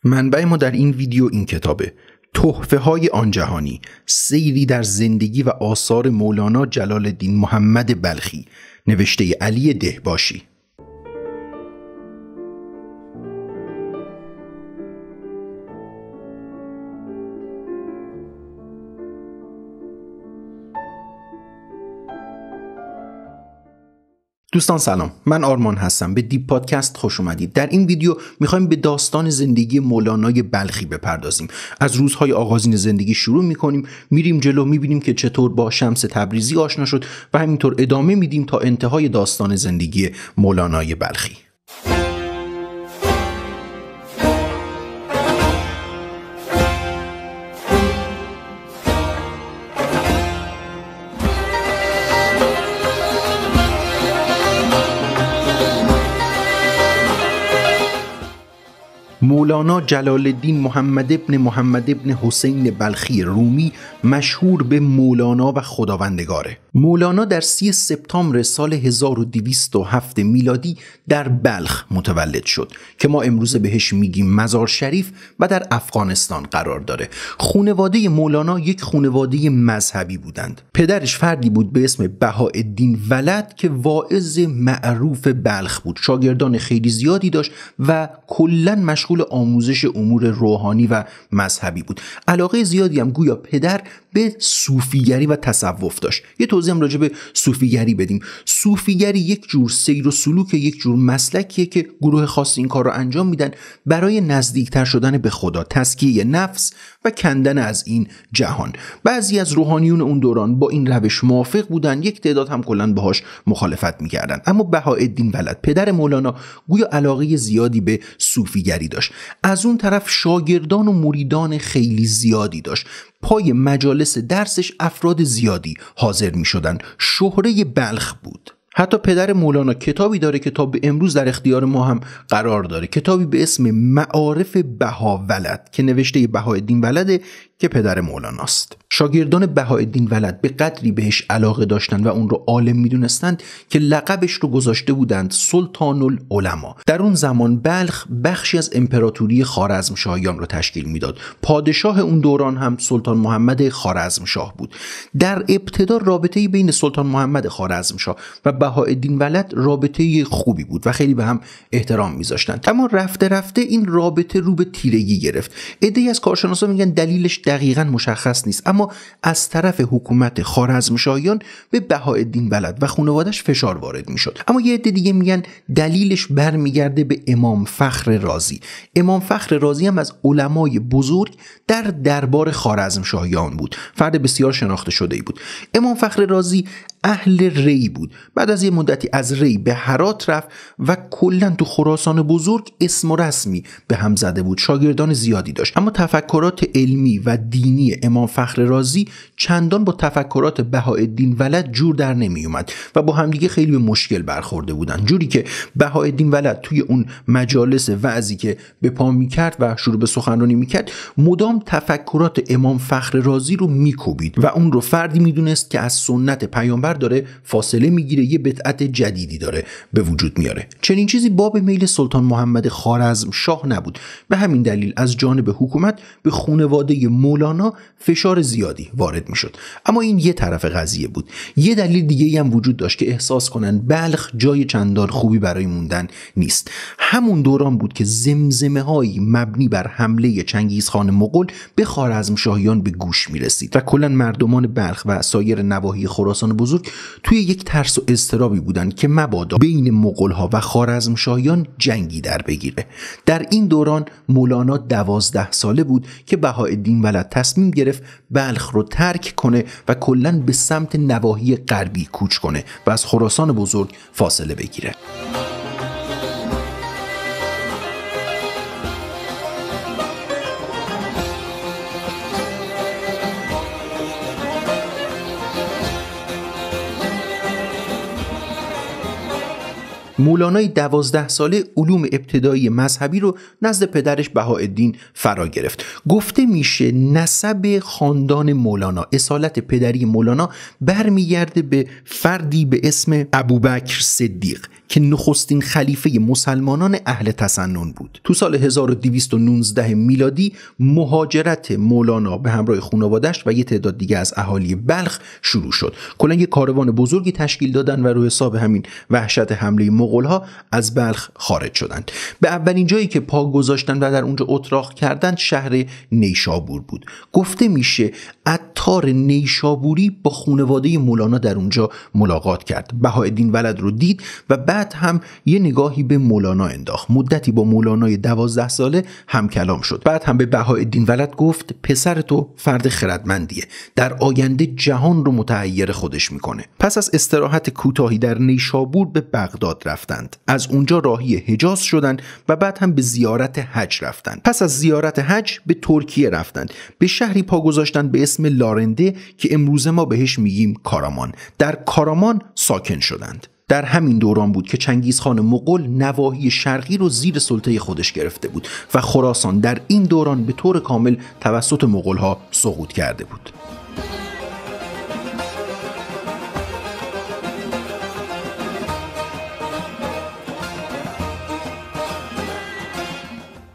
منبع ما در این ویدیو این کتابه: تحفه های آن جهانی، سیری در زندگی و آثار مولانا جلال الدین محمد بلخی، نوشته علی دهباشی. دوستان سلام، من آرمان هستم. به دیپ پادکست خوش اومدید. در این ویدیو میخوایم به داستان زندگی مولانای بلخی بپردازیم. از روزهای آغازین زندگی شروع میکنیم، میریم جلو، میبینیم که چطور با شمس تبریزی آشنا شد و همینطور ادامه میدیم تا انتهای داستان زندگی مولانای بلخی. مولانا جلال الدین محمد ابن حسین بلخی رومی، مشهور به مولانا و خداوندگاره. مولانا در 30 سپتامبر سال 1207 میلادی در بلخ متولد شد که ما امروز بهش میگیم مزار شریف و در افغانستان قرار داره. خانواده مولانا یک خانواده مذهبی بودند. پدرش فردی بود به اسم بهاءالدین ولد که واعظ معروف بلخ بود. شاگردان خیلی زیادی داشت و کلاً مشغول آموزش امور روحانی و مذهبی بود. علاقه زیادی هم گویا پدر به صوفیگری و تصوف داشت. یه توضیح هم راجع به صوفیگری بدیم. صوفیگری یک جور سیر و سلوک، یک جور مسلکیه که گروه خاص این کار رو انجام میدن برای نزدیکتر شدن به خدا، تزکیه نفس و کندن از این جهان. بعضی از روحانیون اون دوران با این روش موافق بودن، یک تعداد هم کلاً باهاش مخالفت میکردن. اما بهاءالدین ولد پدر مولانا گویا علاقه زیادی به صوفیگری داشت. از اون طرف شاگردان و مریدان خیلی زیادی داشت. پای مجالس درسش افراد زیادی حاضر می شدن. شهره بلخ بود. حتی پدر مولانا کتابی داره که تا به امروز در اختیار ما هم قرار داره، کتابی به اسم معارف بهاءولد که نوشته بهاءالدین ولده که پدر مولاناست. شاگردان بهاءالدین ولد به قدری بهش علاقه داشتند و اون رو عالم میدونستند که لقبش رو گذاشته بودند سلطان العلما. در اون زمان بلخ بخشی از امپراتوری خوارزمشاهیان رو تشکیل میداد. پادشاه اون دوران هم سلطان محمد خوارزمشاه بود. در ابتدا رابطه بین سلطان محمد خوارزمشاه و بهاءالدین ولد رابطه خوبی بود و خیلی به هم احترام میذاشتند. اما رفته رفته این رابطه رو به تیرگی گرفت. عده‌ای از کارشناسا میگن دلیلش دقیقاً مشخص نیست، اما از طرف حکومت خوارزمشاهیان به بهاءالدین ولد و خانواده‌اش فشار وارد میشد. اما یه عده دیگه میگن دلیلش برمیگرده به امام فخر رازی. امام فخر رازی هم از علمای بزرگ در دربار خوارزمشاهیان بود. فرد بسیار شناخته شده‌ای بود. امام فخر رازی اهل ری بود. بعد از یه مدتی از ری به هرات رفت و کلاً تو خراسان بزرگ اسم و رسمی به هم زده بود. شاگردان زیادی داشت. اما تفکرات علمی و دینی امام فخر رازی چندان با تفکرات بهاءالدین ولد جور در نمی اومد و با همدیگه خیلی به مشکل برخورده بودن، جوری که بهاءالدین ولد توی اون مجالس وعظی که به پا میکرد و شروع به سخنرانی میکرد مدام تفکرات امام فخر رازی رو میکوبید و اون رو فردی میدونست که از سنت پیامبر داره فاصله میگیره، یه بدعت جدیدی داره به وجود میاره. چنین چیزی باب میل سلطان محمد خوارزمشاه نبود. به همین دلیل از جانب حکومت به خانواده مولانا فشار زیادی وارد میشد. اما این یه طرف قضیه بود. یه دلیل دیگه هم وجود داشت که احساس کنن بلخ جای چندان خوبی برای موندن نیست. همون دوران بود که زمزمه‌هایی مبنی بر حمله چنگیزخان مغول به خوارزمشاهیان به گوش میرسید و کلاً مردمان بلخ و سایر نواحی خراسان بزرگ توی یک ترس و اضطرابی بودن که مبادا بین مغول‌ها و خوارزمشاهیان جنگی در بگیره. در این دوران مولانا 12 ساله بود که بهاءالدین ولد تصمیم گرفت بلخ رو ترک کنه و کلاً به سمت نواحی غربی کوچ کنه و از خراسان بزرگ فاصله بگیره. مولانای 12 ساله علوم ابتدایی مذهبی رو نزد پدرش بهاءالدین فرا گرفت. گفته میشه نسب خاندان مولانا، اصالت پدری مولانا برمیگرده به فردی به اسم ابوبکر صدیق که نخستین خلیفه مسلمانان اهل تسنن بود. تو سال 1219 میلادی مهاجرت مولانا به همراه خانواده‌اش و یه تعداد دیگه از اهالی بلخ شروع شد. کلاً یه کاروان بزرگی تشکیل دادن و روی حساب همین وحشت حمله مغول‌ها از بلخ خارج شدند. به اولین جایی که پا گذاشتن و در اونجا اتراق کردند شهر نیشابور بود. گفته میشه عطار نیشابوری با خانواده مولانا در اونجا ملاقات کرد. بهاءالدین ولد رو دید و بعد هم یه نگاهی به مولانا انداخت. مدتی با مولانای 12 ساله هم کلام شد. بعد هم به بهاءالدین ولد گفت پسر تو فرد خردمندیه، در آینده جهان رو متحیر خودش میکنه. پس از استراحت کوتاهی در نیشابور به بغداد رفتند. از اونجا راهی حجاز شدند و بعد هم به زیارت حج رفتند. پس از زیارت حج به ترکیه رفتند. به شهری پا گذاشتند به اسم لارنده که امروزه ما بهش میگیم کارامان. در کارامان ساکن شدند. در همین دوران بود که چنگیزخان مغول نواحی شرقی رو زیر سلطه خودش گرفته بود و خراسان در این دوران به طور کامل توسط مغول‌ها سقوط کرده بود.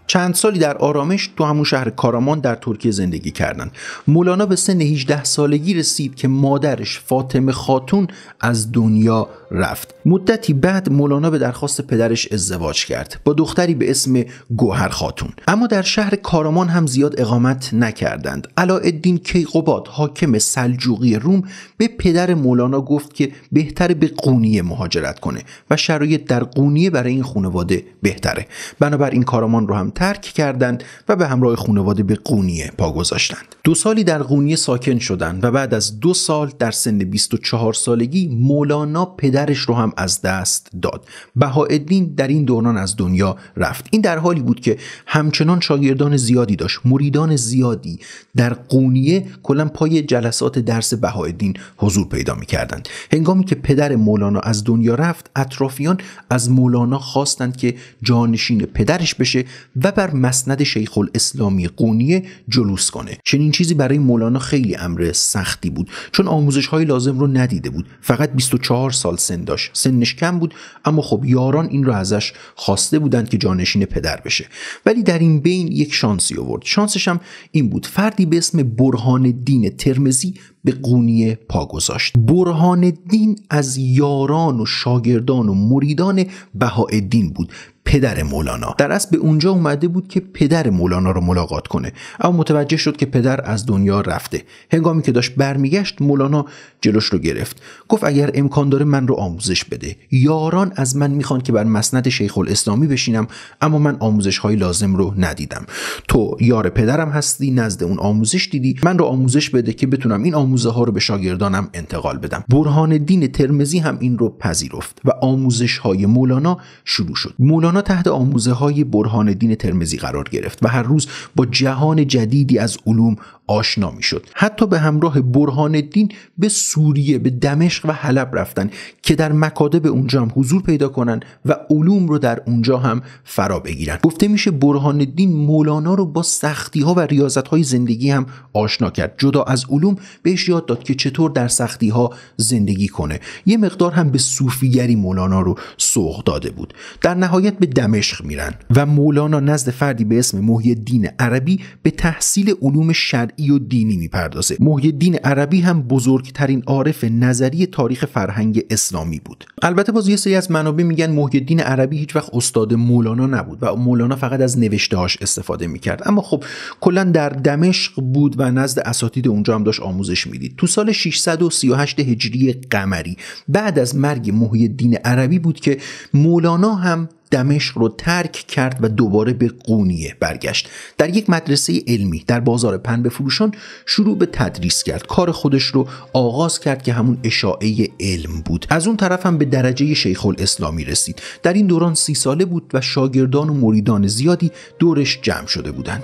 چند سالی در آرامش تو همون شهر کارامان در ترکیه زندگی کردند. مولانا به سن 18 سالگی رسید که مادرش فاطمه خاتون از دنیا رفت. مدتی بعد مولانا به درخواست پدرش ازدواج کرد با دختری به اسم گوهر خاتون. اما در شهر کارامان هم زیاد اقامت نکردند. علاءالدین کیقوباد حاکم سلجوقی روم به پدر مولانا گفت که بهتره به قونیه مهاجرت کنه و شرایط در قونیه برای این خانواده بهتره. بنابراین کارامان رو هم ترک کردند و به همراه خانواده به قونیه پا گذاشتند. 2 سالی در قونیه ساکن شدند و بعد از 2 سال در سن 24 سالگی مولانا پدرش رو هم از دست داد. بهاءالدین در این دوران از دنیا رفت. این در حالی بود که همچنان شاگردان زیادی داشت، مریدان زیادی در قونیه کلاً پای جلسات درس بهاءالدین حضور پیدا می‌کردند. هنگامی که پدر مولانا از دنیا رفت، اطرافیان از مولانا خواستند که جانشین پدرش بشه و بر مسند شیخ الاسلامی قونیه جلوس کنه. چنین چیزی برای مولانا خیلی امر سختی بود، چون آموزش‌های لازم رو ندیده بود. فقط 24 سال سن داشت. سنش کم بود، اما خب یاران این رو ازش خواسته بودند که جانشین پدر بشه. ولی در این بین یک شانسی آورد. شانسش هم این بود: فردی به اسم برهان الدین ترمذی به قونیه پا گذاشت. برهان الدین از یاران و شاگردان و مریدان بهاءالدین بود، پدر مولانا. در اصل به اونجا اومده بود که پدر مولانا رو ملاقات کنه، اما متوجه شد که پدر از دنیا رفته. هنگامی که داشت برمیگشت، مولانا جلوش رو گرفت. گفت اگر امکان داره من رو آموزش بده. یاران از من میخوان که بر مسند شیخ الاسلامی بشینم، اما من آموزش های لازم رو ندیدم. تو یار پدرم هستی، نزد اون آموزش دیدی، من رو آموزش بده که بتونم این آموزه ها رو به شاگردانم انتقال بدم. برهان الدین ترمذی هم این رو پذیرفت و آموزش های مولانا شروع شد. مولانا تحت آموزه های برهان الدین ترمذی قرار گرفت و هر روز با جهان جدیدی از علوم آشنا می شد. حتی به همراه برهان الدین به سوریه، به دمشق و حلب رفتن که در مکاتب اونجا هم حضور پیدا کنن و علوم رو در اونجا هم فرا بگیرن. گفته میشه برهان الدین مولانا رو با سختی ها و ریاضت های زندگی هم آشنا کرد. جدا از علوم بهش یاد داد که چطور در سختی ها زندگی کنه. یه مقدار هم به صوفیگری مولانا رو سوق داده بود. در نهایت به دمشق میرن و مولانا نزد فردی به اسم محی الدین عربی به تحصیل علوم شرعی و دینی میپردازه. محی الدین عربی هم بزرگترین عارف نظری تاریخ فرهنگ اسلامی بود. البته باز یه سری از منابع میگن محی الدین عربی هیچ وقت استاد مولانا نبود و مولانا فقط از نوشته‌هاش استفاده میکرد، اما خب کلا در دمشق بود و نزد اساتید اونجا هم داشت آموزش میدید. تو سال 638 هجری قمری بعد از مرگ محی الدین عربی بود که مولانا هم دمشق رو ترک کرد و دوباره به قونیه برگشت. در یک مدرسه علمی در بازار پنبه فروشان شروع به تدریس کرد. کار خودش رو آغاز کرد که همون اشاعه علم بود. از اون طرف هم به درجه شیخ الاسلامی رسید. در این دوران 30 ساله بود و شاگردان و مریدان زیادی دورش جمع شده بودند.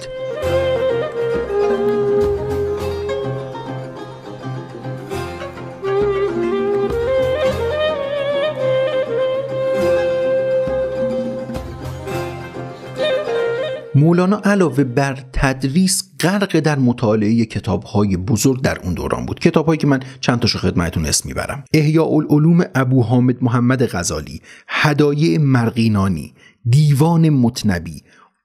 مولانا علاوه بر تدریس غرق در مطالعه کتاب‌های بزرگ در اون دوران بود. کتاب‌هایی که من چند تاشو خدمتتون اسم میبرم: احیاء العلوم ابو حامد محمد غزالی، هدایع مرقینانی، دیوان متنبی،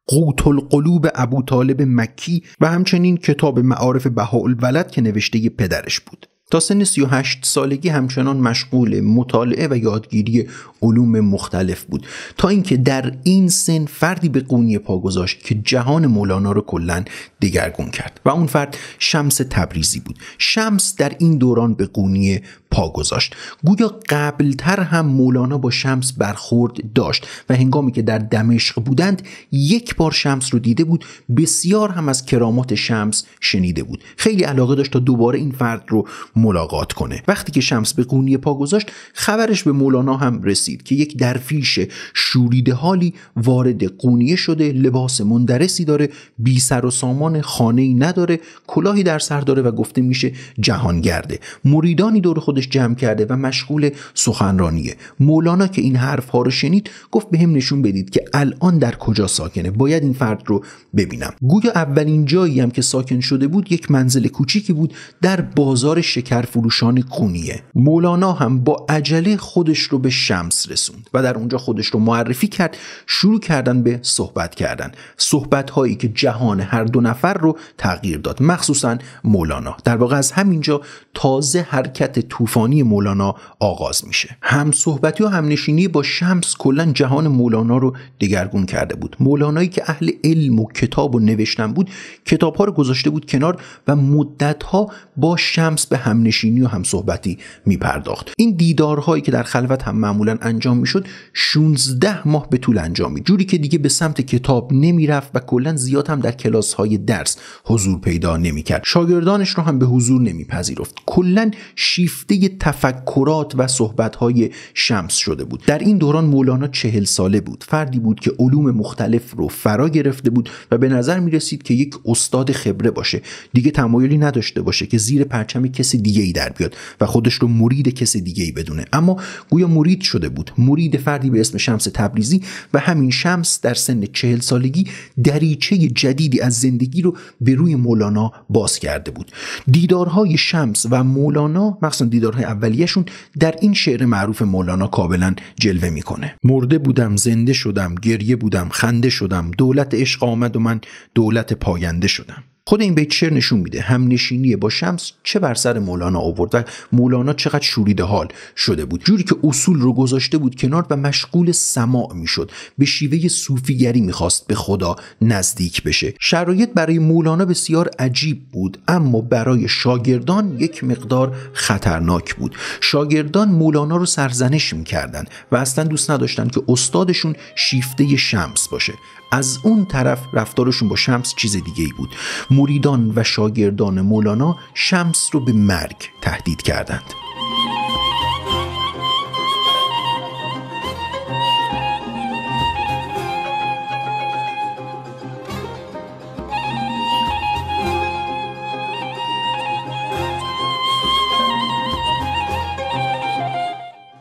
قوت القلوب ابو طالب مکی و همچنین کتاب معارف بهاءالولد که نوشته پدرش بود. تا سن 38 سالگی همچنان مشغول مطالعه و یادگیری علوم مختلف بود تا اینکه در این سن فردی به قونیه پا گذاشت که جهان مولانا رو کلاً دگرگون کرد و اون فرد شمس تبریزی بود. شمس در این دوران به قونیه پا گذاشت. گویا قبلتر هم مولانا با شمس برخورد داشت و هنگامی که در دمشق بودند یک بار شمس رو دیده بود، بسیار هم از کرامات شمس شنیده بود. خیلی علاقه داشت تا دوباره این فرد رو ملاقات کنه. وقتی که شمس به قونیه پا گذاشت خبرش به مولانا هم رسید که یک درویش شوریده حالی وارد قونیه شده، لباس مندرسی داره، بی سر و سامان، خانه‌ای نداره، کلاهی در سر داره و گفته میشه جهانگرده. مریدانی دور خودش جمع کرده و مشغول سخنرانیه. مولانا که این حرف‌ها رو شنید گفت بهم نشون بدید که الان در کجا ساکنه، باید این فرد رو ببینم. گویا اولین جایی هم که ساکن شده بود یک منزل کوچیکی بود در بازار شکرفروشان قونیه. مولانا هم با عجله خودش رو به شمس رسوند و در اونجا خودش رو معرفی کرد. شروع کردن به صحبت کردن، صحبت‌هایی که جهان هر دو نفر رو تغییر داد، مخصوصا مولانا. در واقع از همینجا تازه حرکت طوفانی مولانا آغاز میشه. هم صحبتی و هم نشینی با شمس کلا جهان مولانا رو دگرگون کرده بود. مولانایی که اهل علم و کتاب و نوشتن بود، کتاب‌ها رو گذاشته بود کنار و مدت‌ها با شمس به هم نشینی و هم صحبتی میپرداخت. این دیدارهایی که در خلوت هم معمولا انجام میشد 16 ماه به طول انجامید، جوری که دیگه به سمت کتاب نمیرفت و کلا زیاد هم در کلاس‌های درس حضور پیدا نمیکرد. شاگردانش رو هم به حضور نمیپذیرفت. کلا شیفته تفکرات و صحبت‌های شمس شده بود. در این دوران مولانا 40 ساله بود. فردی بود که علوم مختلف رو فرا گرفته بود و به نظر می‌رسید که یک استاد خبره باشه. دیگه تمایلی نداشته باشه که زیر پرچم کسی دیگه‌ای در بیاد و خودش رو مرید کسی دیگه‌ای بدونه. اما گویا مرید شده بود، مرید فردی به اسم شمس تبریزی، و همین شمس در سن 40 سالگی دریچه جدیدی از زندگی رو به روی مولانا باز کرده بود. دیدارهای شمس و مولانا، مخصوصا دیدارهای اولیه‌شون، در این شعر معروف مولانا کاملا جلوه میکنه. مرده بودم زنده شدم، گریه بودم خنده شدم، دولت عشق آمد و من دولت پاینده شدم. خود این بیت شعر نشون میده هم نشینی با شمس چه بر سر مولانا آورد و مولانا چقدر شوریده حال شده بود، جوری که اصول رو گذاشته بود کنار و مشغول سماع میشد، به شیوه صوفیگری میخواست به خدا نزدیک بشه. شرایط برای مولانا بسیار عجیب بود، اما برای شاگردان یک مقدار خطرناک بود. شاگردان مولانا رو سرزنش میکردن و اصلا دوست نداشتن که استادشون شیفته شمس باشه. از اون طرف رفتارشون با شمس چیز دیگه ای بود. مریدان و شاگردان مولانا شمس رو به مرگ تهدید کردند.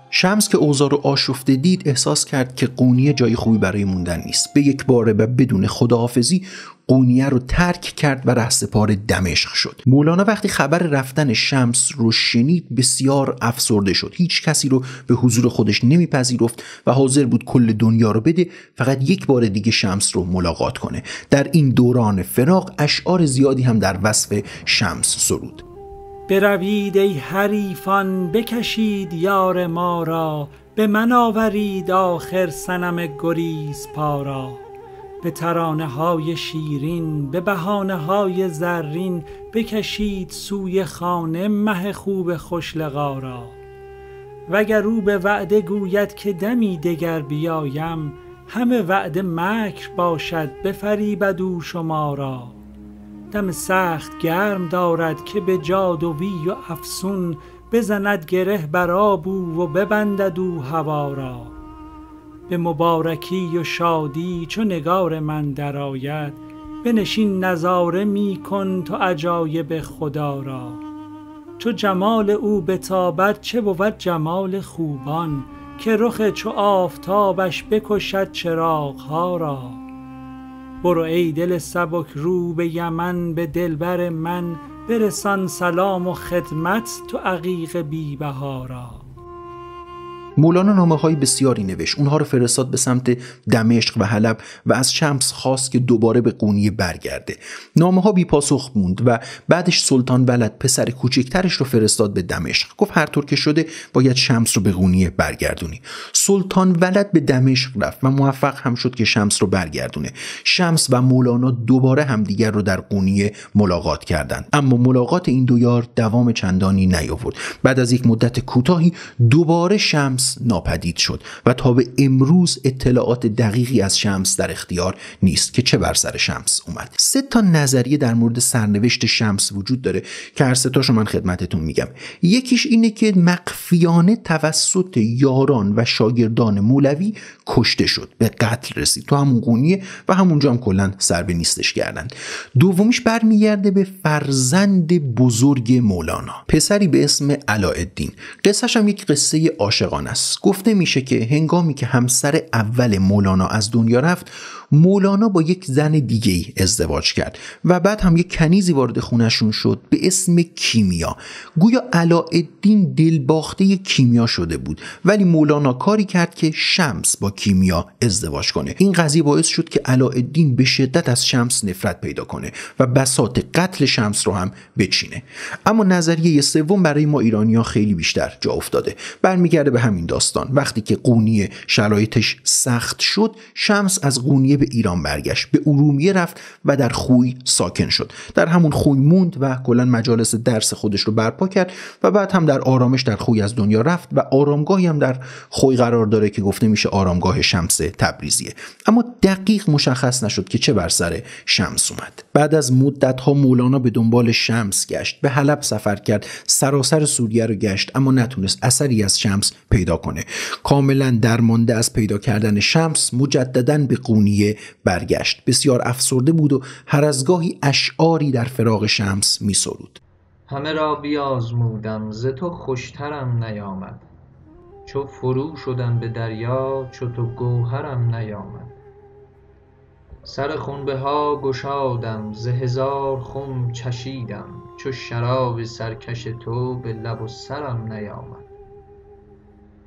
شمس که اوضاع رو آشفته دید احساس کرد که قونیه جای خوبی برای موندن نیست. به یک باره و بدون خداحافظی قونیه رو ترک کرد و رهسپار دمشق شد. مولانا وقتی خبر رفتن شمس رو شنید بسیار افسرده شد. هیچ کسی رو به حضور خودش نمیپذیرفت و حاضر بود کل دنیا رو بده فقط یک بار دیگه شمس رو ملاقات کنه. در این دوران فراق اشعار زیادی هم در وصف شمس سرود. بروید ای حریفان بکشید یار ما را، به من آورید آخر صنم گریز پارا. به ترانه های شیرین به بهانه های زرین، بکشید سوی خانه مه خوب خوشلقا را. وگر او به وعده گوید که دمی دگر بیایم، همه وعده مکر باشد بفریبد او شما را. دم سخت گرم دارد که به جادوی و افسون، بزند گره بر آب او و ببندد او هوا را. به مبارکی و شادی چو نگار من درآید، بنشین نظاره می کن تو عجایب خدا را. چو جمال او بتابد چه بود جمال خوبان، که رخ چو آفتابش بکشد چراغ ها را. برو ای دل سبک رو به یمن، به دلبر من برسان سلام و خدمت تو عقیق بی بهارا. مولانا نامه‌های بسیاری نوشت. اونها رو فرستاد به سمت دمشق و حلب و از شمس خواست که دوباره به قونیه برگرده. نامه‌ها بی پاسخ موند و بعدش سلطان ولد پسر کوچکترش رو فرستاد به دمشق. گفت هر طور که شده باید شمس رو به قونیه برگردونی. سلطان ولد به دمشق رفت و موفق هم شد که شمس رو برگردونه. شمس و مولانا دوباره همدیگر رو در قونیه ملاقات کردند. اما ملاقات این دو یار دوام چندانی نیاورد. بعد از یک مدت کوتاهی دوباره شمس ناپدید شد و تا به امروز اطلاعات دقیقی از شمس در اختیار نیست که چه بر سر شمس اومد. 3 نظریه در مورد سرنوشت شمس وجود داره که هر 3 تاشو من خدمتتون میگم. یکیش اینه که مخفیانه توسط یاران و شاگردان مولوی کشته شد، به قتل رسید تو همون قونیه و همونجا هم کلا سر به نیستش کردن. دومیش برمیگرده به فرزند بزرگ مولانا، پسری به اسم علاءالدین. قصه‌ش هم یک قصه عاشقانه است. گفته میشه که هنگامی که همسر اول مولانا از دنیا رفت، مولانا با یک زن دیگه ای ازدواج کرد و بعد هم یک کنیزی وارد خونشون شد به اسم کیمیا. گویا علاءالدین دلباخته کیمیا شده بود، ولی مولانا کاری کرد که شمس با کیمیا ازدواج کنه. این قضیه باعث شد که علاءالدین به شدت از شمس نفرت پیدا کنه و بساط قتل شمس رو هم بچینه. اما نظریه سوم برای ما ایرانی‌ها خیلی بیشتر جا افتاده. برمیگرده به همین داستان. وقتی که قونیه شرایطش سخت شد، شمس از قونیه به ایران برگشت، به ارومیه رفت و در خوی ساکن شد. در همون خوی موند و کلا مجالس درس خودش رو برپا کرد و بعد هم در آرامش در خوی از دنیا رفت و آرامگاهی هم در خوی قرار داره که گفته میشه آرامگاه شمس تبریزیه. اما دقیق مشخص نشد که چه بر سر شمس اومد. بعد از مدت‌ها مولانا به دنبال شمس گشت، به حلب سفر کرد، سراسر سوریه رو گشت، اما نتونست اثری از شمس پیدا کنه. کاملا درمانده از پیدا کردن شمس مجدداً به قونیه برگشت. بسیار افسرده بود و هر از گاهی اشعاری در فراق شمس می سرود. همه را بیازمودم ز تو خوشترم نیامد، چو فرو شدم به دریا چو تو گوهرم نیامد. سر خنبه ها گشادم ز هزار خم چشیدم، چو شراب سرکش تو به لب و سرم نیامد.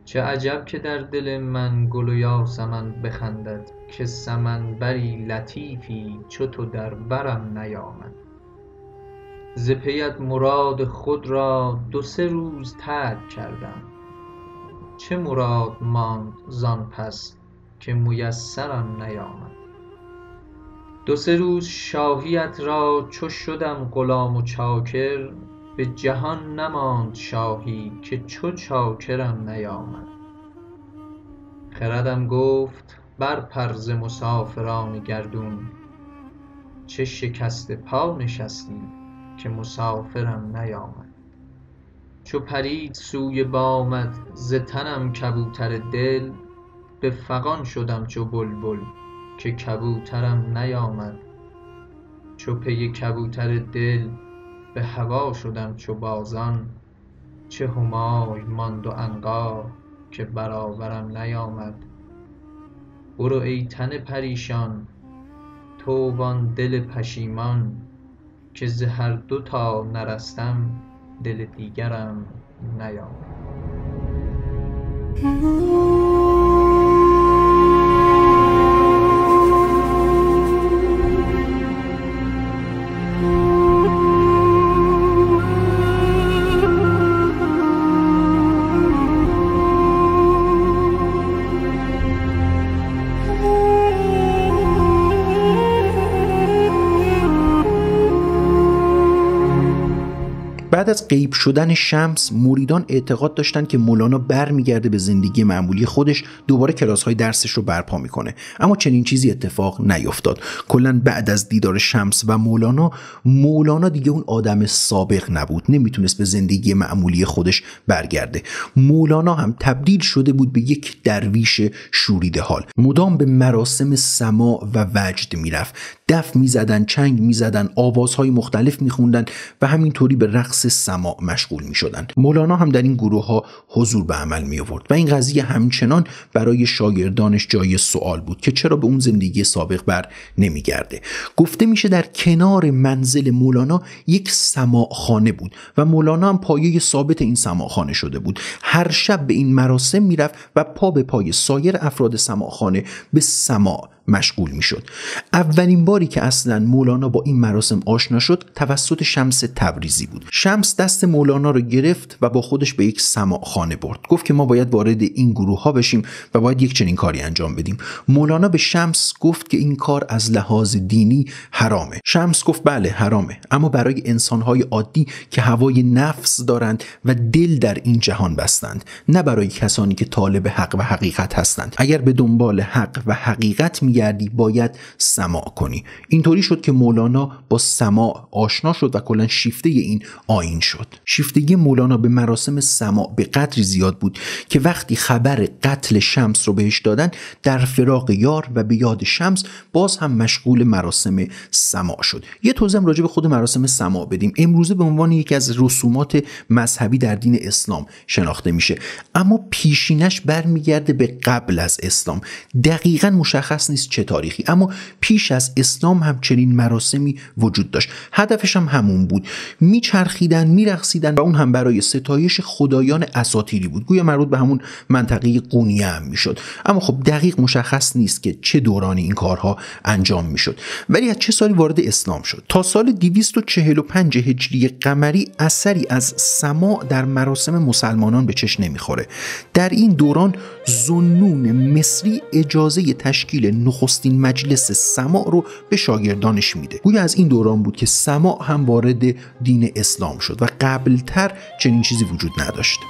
چه عجب که در دل من گل و یاسمن بخندد، که سمن بری لطیفی چو تو در برم نیامد. ز پیت مراد خود را 2-3 روز ترک کردم، چه مراد ماند زان پس که میسرم نیامد. 2-3 روز شاهیت را چو شدم غلام و چاکر، به جهان نماند شاهی که چو چاکرم نیامد. خردم گفت برپر ز مسافران گردون، چه شکسته پا نشستی که مسافرم نیامد. چو پرید سوی بامت ز تنم کبوتر دل، به فغان شدم چو بلبل که کبوترم نیامد. چو پی کبوتر دل به هوا شدم چو بازان، چه همای ماند و عنقا که برابرم نیامد. برو ای تن پریشان تو وان دل پشیمان، که ز هر 2 تا نرستم دل دیگرم نیامد. بعد از غیب شدن شمس، مریدان اعتقاد داشتن که مولانا برمیگرده به زندگی معمولی خودش، دوباره کلاس‌های درسش رو برپا میکنه. اما چنین چیزی اتفاق نیفتاد. کلاً بعد از دیدار شمس و مولانا دیگه اون آدم سابق نبود، نمیتونست به زندگی معمولی خودش برگرده. مولانا هم تبدیل شده بود به یک درویش شوریده حال، مدام به مراسم سماع و وجد میرفت. دف میزدن، چنگ میزدن، آوازهای مختلف میخوندن و همینطوری به رقص سماع مشغول میشدن. مولانا هم در این گروه ها حضور به عمل می آورد و این قضیه همچنان برای شاگردانش جای سوال بود که چرا به اون زندگی سابق بر نمیگرده. گفته میشه در کنار منزل مولانا یک سماعخانه بود و مولانا هم پایه ثابت این سماعخانه شده بود. هر شب به این مراسم میرفت و پا به پای سایر افراد سماعخانه به سماع مشغول میشد. اولین باری که اصلا مولانا با این مراسم آشنا شد توسط شمس تبریزی بود. شمس دست مولانا رو گرفت و با خودش به یک سماعخانه برد. گفت که ما باید وارد این گروه ها بشیم و باید یک چنین کاری انجام بدیم. مولانا به شمس گفت که این کار از لحاظ دینی حرامه. شمس گفت بله حرامه، اما برای انسانهای عادی که هوای نفس دارند و دل در این جهان بستند، نه برای کسانی که طالب حق و حقیقت هستند. اگر به دنبال حق و حقیقت میگردی باید سماع کنی. اینطوری شد که مولانا با سماع آشنا شد و کلا شیفته این آیین شد. شیفتگی مولانا به مراسم سماع به قدری زیاد بود که وقتی خبر قتل شمس رو بهش دادن، در فراق یار و به یاد شمس باز هم مشغول مراسم سماع شد. یه توضیح راجع به خود مراسم سماع بدیم. امروزه به عنوان یکی از رسومات مذهبی در دین اسلام شناخته میشه، اما پیشینش برمیگرده به قبل از اسلام. دقیقاً مشخص نیست چه تاریخی، اما پیش از اسلام هم چنین مراسمی وجود داشت. هدفش هم همون بود، میچرخیدن، میرقصیدن و اون هم برای ستایش خدایان اساطیری بود، گویا مربوط به همون منطقه قونیه هم میشد. اما خب دقیق مشخص نیست که چه دورانی این کارها انجام میشد. ولی از چه سالی وارد اسلام شد؟ تا سال 245 هجری قمری اثری از سماع در مراسم مسلمانان به چشم نمیخوره. در این دوران ذوالنون مصری اجازه تشکیل نخستین مجلس سماع رو به شاگردانش میده. گویا از این دوران بود که سماع هم وارد دین اسلام شد و قبلتر چنین چیزی وجود نداشت.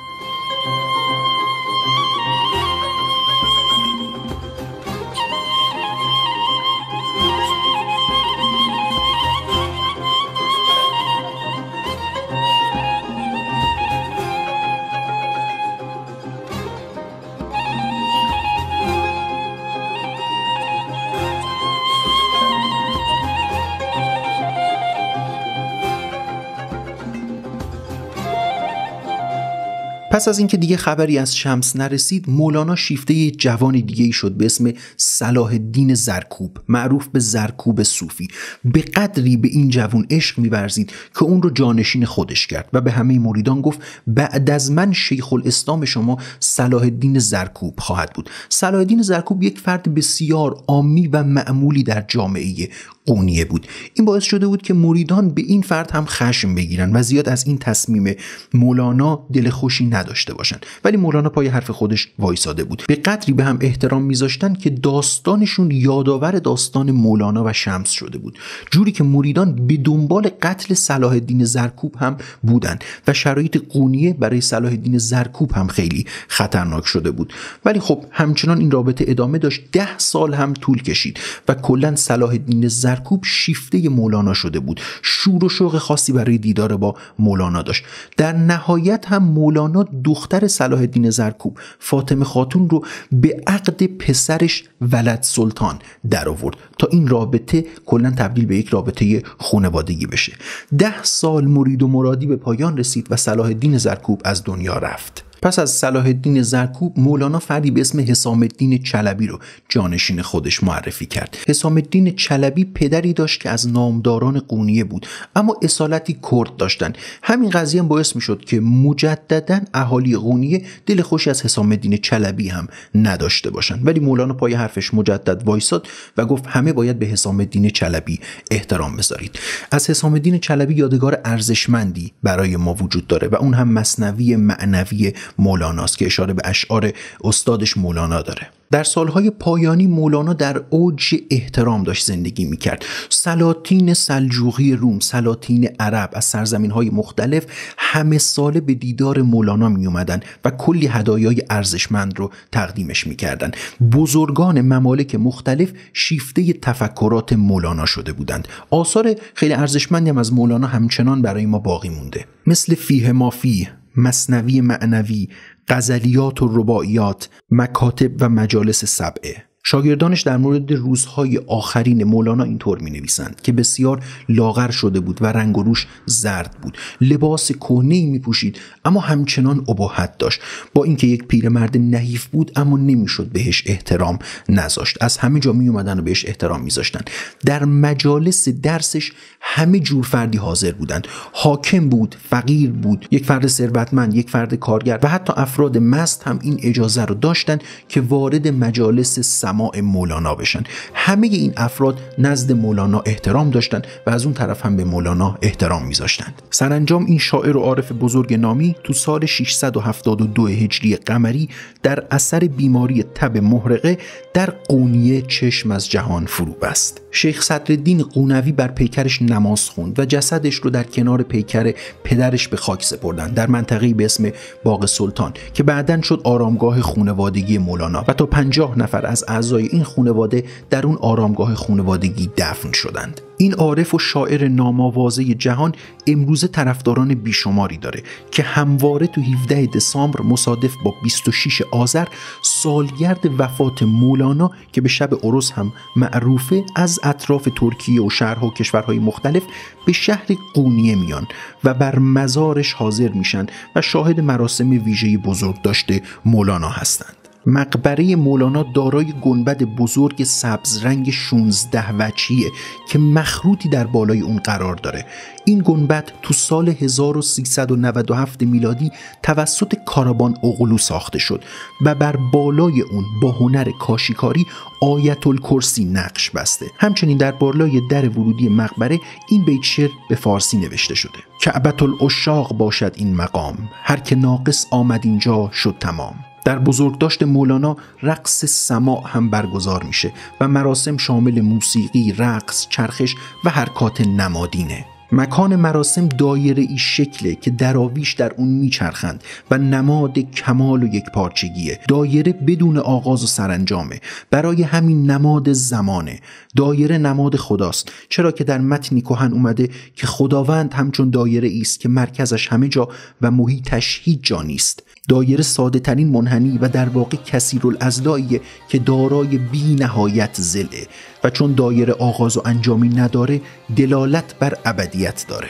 پس از اینکه دیگه خبری از شمس نرسید، مولانا شیفته جوان دیگه‌ای شد به اسم صلاح الدین زرکوب، معروف به زرکوب صوفی. به قدری به این جوان عشق می‌ورزید که اون رو جانشین خودش کرد و به همه مریدان گفت بعد از من شیخ الاسلام شما صلاح الدین زرکوب خواهد بود. صلاح الدین زرکوب یک فرد بسیار عامی و معمولی در جامعه قونیه بود. این باعث شده بود که مریدان به این فرد هم خشم بگیرن و زیاد از این تصمیم مولانا دلخوشی نداشته باشن. ولی مولانا پای حرف خودش وایساده بود. به قدری به هم احترام میذاشتن که داستانشون یادآور داستان مولانا و شمس شده بود، جوری که مریدان به دنبال قتل صلاح الدین زرکوب هم بودن و شرایط قونیه برای صلاح الدین زرکوب هم خیلی خطرناک شده بود. ولی خب همچنان این رابطه ادامه داشت. 10 سال هم طول کشید و کلا صلاح الدین زرکوب شیفته مولانا شده بود. شور و شوق خاصی برای دیدار با مولانا داشت. در نهایت هم مولانا دختر صلاح الدین زرکوب، فاطمه خاتون رو به عقد پسرش ولد سلطان در آورد تا این رابطه کلا تبدیل به یک رابطه خانوادگی بشه. 10 سال مرید و مرادی به پایان رسید و صلاح الدین زرکوب از دنیا رفت. پس از صلاح الدین زرکوب، مولانا فردی به اسم حسام الدین چلبی رو جانشین خودش معرفی کرد. حسام الدین چلبی پدری داشت که از نامداران قونیه بود، اما اصالتی کرد داشتن. همین قضیه هم باعث می شد که مجددا اهالی قونیه دل خوشی از حسام الدین چلبی هم نداشته باشن. ولی مولانا پای حرفش مجدد وایساد و گفت همه باید به حسام الدین چلبی احترام بذارید. از حسام الدین چلبی یادگار ارزشمندی برای ما وجود داره و اون هم مثنوی معنوی مولاناست که اشاره به اشعار استادش مولانا داره. در سالهای پایانی مولانا در اوج احترام داشت زندگی میکرد. سلاطین سلجوقی روم، سلاطین عرب از سرزمینهای مختلف همه ساله به دیدار مولانا می اومدن و کلی هدایای ارزشمند رو تقدیمش میکردن. بزرگان ممالک مختلف شیفته تفکرات مولانا شده بودند. آثار خیلی ارزشمندی هم از مولانا همچنان برای ما باقی مونده، مثل فیه ما فیه، مثنوی معنوی، غزلیات و رباعیات، مکاتب و مجالس سبعه. شاگردانش در مورد روزهای آخرین مولانا اینطور می‌نویسند که بسیار لاغر شده بود و رنگ و روش زرد بود، لباس کهنه‌ای می‌پوشید اما همچنان ابهت داشت. با اینکه یک پیرمرد نحیف بود اما نمی‌شد بهش احترام نذاشت. از همه جا می‌اومدن و بهش احترام می‌ذاشتن. در مجالس درسش همه جور فردی حاضر بودند. حاکم بود، فقیر بود، یک فرد ثروتمند، یک فرد کارگر و حتی افراد مست هم این اجازه رو داشتن که وارد مجالس سماع مولانا بشن. همه این افراد نزد مولانا احترام داشتن و از اون طرف هم به مولانا احترام میذاشتند. سرانجام این شاعر و عارف بزرگ نامی تو سال 672 هجری قمری در اثر بیماری تب محرقه در قونیه چشم از جهان فرو بست. شیخ صدرالدین قونوی بر پیکرش نماز خوند و جسدش رو در کنار پیکر پدرش به خاک سپردن در منطقه‌ای به اسم باغ سلطان که بعداً شد آرامگاه خانوادگی مولانا و تا 50 نفر از اعضای این خانواده در اون آرامگاه خانوادگی دفن شدند. این عارف و شاعر نامآوازه جهان امروزه طرفداران بیشماری داره که همواره تو 17 دسامبر مصادف با 26 آذر سالگرد وفات مولانا که به شب عرس هم معروفه از اطراف ترکیه و شهرها و کشورهای مختلف به شهر قونیه میان و بر مزارش حاضر میشن و شاهد مراسم ویژه بزرگ داشته مولانا هستند. مقبره مولانا دارای گنبد بزرگ سبز رنگ 16 وجهیه که مخروطی در بالای اون قرار داره. این گنبد تو سال 1397 میلادی توسط کاروان اغلو ساخته شد و بر بالای اون با هنر کاشیکاری آیت الکرسی نقش بسته. همچنین در بالای در ورودی مقبره این بیت شعر به فارسی نوشته شده: کعبة العشاق باشد این مقام، هر که ناقص آمد اینجا شد تمام. در بزرگداشت مولانا رقص سماع هم برگزار میشه و مراسم شامل موسیقی، رقص، چرخش و حرکات نمادینه. مکان مراسم دایره ای شکله که دراویش در اون میچرخند و نماد کمال و یکپارچگیه. دایره بدون آغاز و سرانجامه، برای همین نماد زمانه. دایره نماد خداست، چرا که در متنی کهن اومده که خداوند همچون دایره است که مرکزش همه جا و محیطش هیچ جا نیست. دایره ساده ترین منحنی و در واقع کثیرالاضلاعیه که دارای بی نهایت ضلعه و چون دایره آغاز و انجامی نداره دلالت بر ابدیت داره.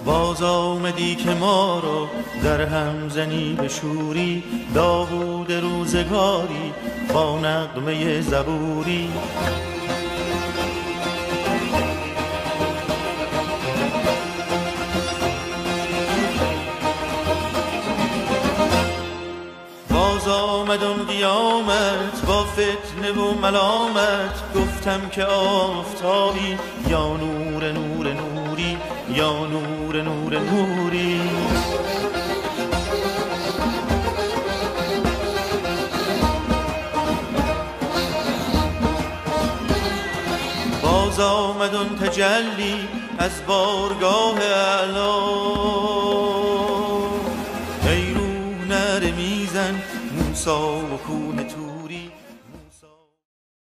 باز آمدی که ما رو در هم زنی به شوری، داوود روزگاری با نغمه زبوری. آمد اون قیامت با فتنه و ملامت، گفتم که آفتابی یا نور نور نوری، یا نور نور نوری. باز آمد اون تجلی از بارگاه اعلا، ای روح نره میزن موسی و کون توری.